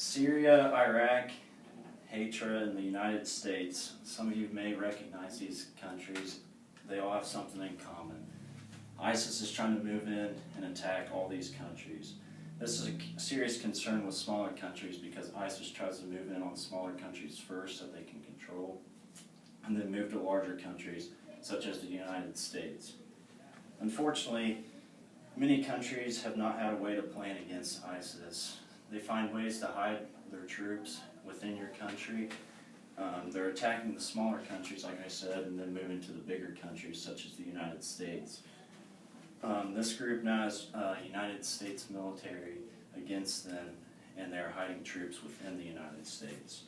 Syria, Iraq, Hatra, and the United States. Some of you may recognize these countries. They all have something in common. ISIS is trying to move in and attack all these countries. This is a serious concern with smaller countries because ISIS tries to move in on smaller countries first that they can control, and then move to larger countries such as the United States. Unfortunately, many countries have not had a way to plan against ISIS. They find ways to hide their troops within your country. They're attacking the smaller countries, like I said, and then moving to the bigger countries, such as the United States. This group now has United States military against them, and they're hiding troops within the United States.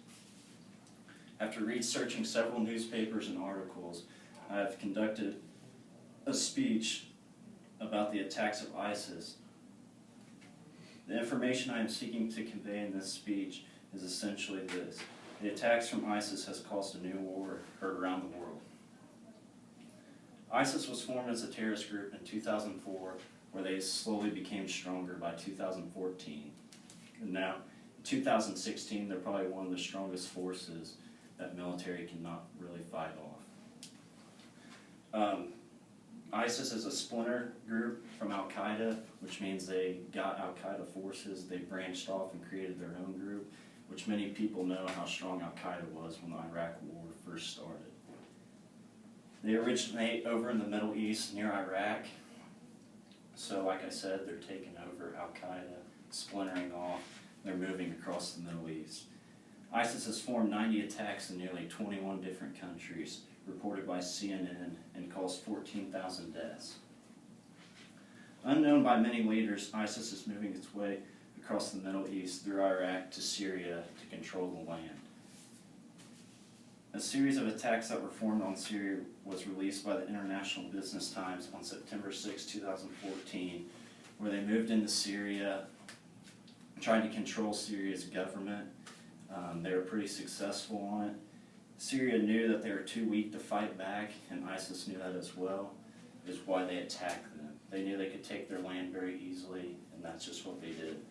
After researching several newspapers and articles, I have conducted a speech about the attacks of ISIS. The information I am seeking to convey in this speech is essentially this. The attacks from ISIS has caused a new war heard around the world. ISIS was formed as a terrorist group in 2004, where they slowly became stronger by 2014. And now, in 2016, they're probably one of the strongest forces that military cannot really fight off. ISIS is a splinter group from Al-Qaeda, which means they got Al-Qaeda forces, they branched off and created their own group, which many people know how strong Al-Qaeda was when the Iraq War first started. They originate over in the Middle East near Iraq, so like I said, they're taking over Al-Qaeda, splintering off, they're moving across the Middle East. ISIS has formed 90 attacks in nearly 21 different countries, reported by CNN, and caused 14,000 deaths. Unknown by many leaders, ISIS is moving its way across the Middle East through Iraq to Syria to control the land. A series of attacks that were formed on Syria was released by the International Business Times on September 6, 2014, where they moved into Syria, trying to control Syria's government. They were pretty successful on it. Syria knew that they were too weak to fight back, and ISIS knew that as well, is why they attacked them. They knew they could take their land very easily, and that's just what they did.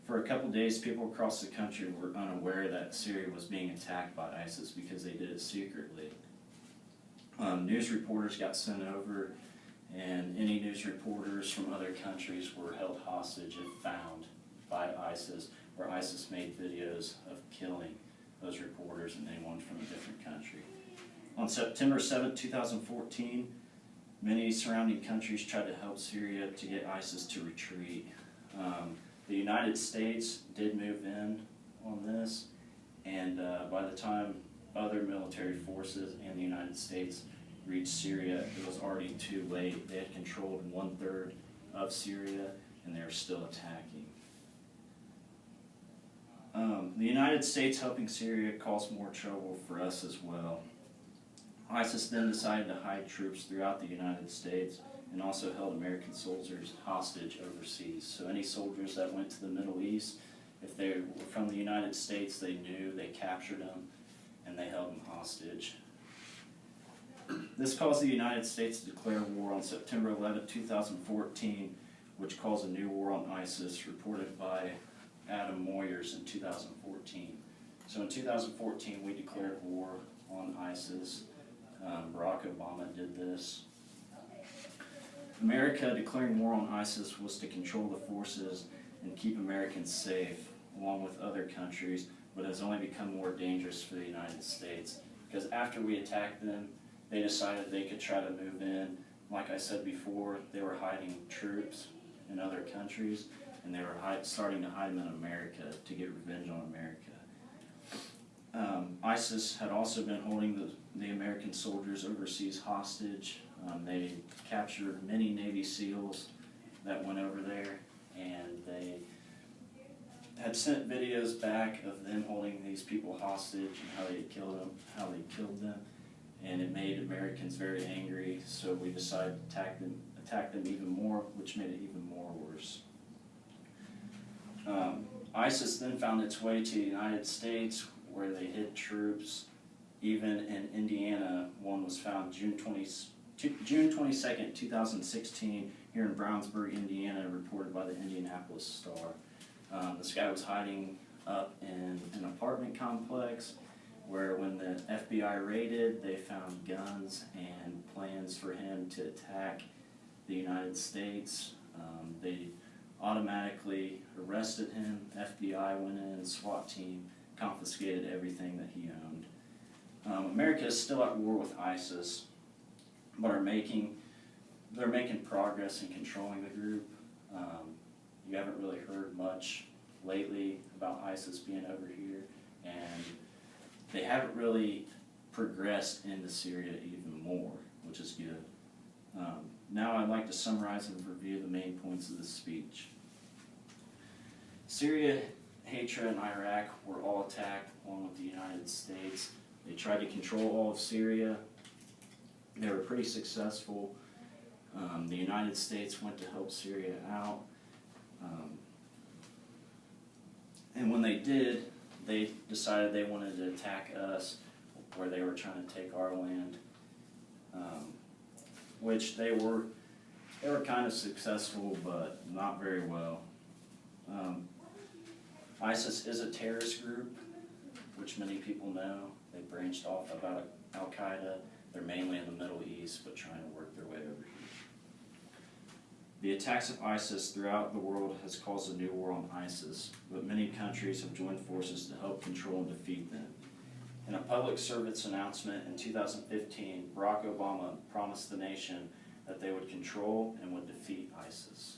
For a couple days, people across the country were unaware that Syria was being attacked by ISIS because they did it secretly. News reporters got sent over, and any news reporters from other countries were held hostage if found by ISIS, where ISIS made videos of killing those reporters and anyone from a different country. On September 7, 2014, many surrounding countries tried to help Syria to get ISIS to retreat. The United States did move in on this, and by the time other military forces and the United States reached Syria, it was already too late. They had controlled 1/3 of Syria, and they were still attacking. The United States helping Syria caused more trouble for us as well. ISIS then decided to hide troops throughout the United States and also held American soldiers hostage overseas. So any soldiers that went to the Middle East, if they were from the United States, they knew, they captured them, and they held them hostage. This caused the United States to declare war on September 11, 2014, which caused a new war on ISIS, reported by Adam Moyers in 2014. So in 2014, we declared war on ISIS. Barack Obama did this. America declaring war on ISIS was to control the forces and keep Americans safe, along with other countries, but has only become more dangerous for the United States. Because after we attacked them, they decided they could try to move in. Like I said before, they were hiding troops in other countries, and they were starting to hide them in America to get revenge on America. ISIS had also been holding the American soldiers overseas hostage. They captured many Navy SEALs that went over there, and they had sent videos back of them holding these people hostage and how they killed them, and it made Americans very angry. So we decided to attack them even more, which made it even more worse. ISIS then found its way to the United States, where they hid troops. Even in Indiana, one was found June 22nd, 2016, here in Brownsburg, Indiana, reported by the Indianapolis Star. This guy was hiding up in an apartment complex where when the FBI raided, they found guns and plans for him to attack the United States. They automatically arrested him. FBI went in, SWAT team confiscated everything that he owned. America is still at war with ISIS, but they're making progress in controlling the group. You haven't really heard much lately about ISIS being over here, and they haven't really progressed into Syria even more, which is good. Now I'd like to summarize and review the main points of this speech. Syria, Hatra, and Iraq were all attacked along with the United States. They tried to control all of Syria. They were pretty successful. The United States went to help Syria out. And when they did, they decided they wanted to attack us, where they were trying to take our land, which they were kind of successful, but not very well. ISIS is a terrorist group, which many people know. They branched off about Al-Qaeda. They're mainly in the Middle East, but trying to work their way over here. The attacks of ISIS throughout the world has caused a new war on ISIS, but many countries have joined forces to help control and defeat them. In a public service announcement in 2015, Barack Obama promised the nation that they would control and would defeat ISIS.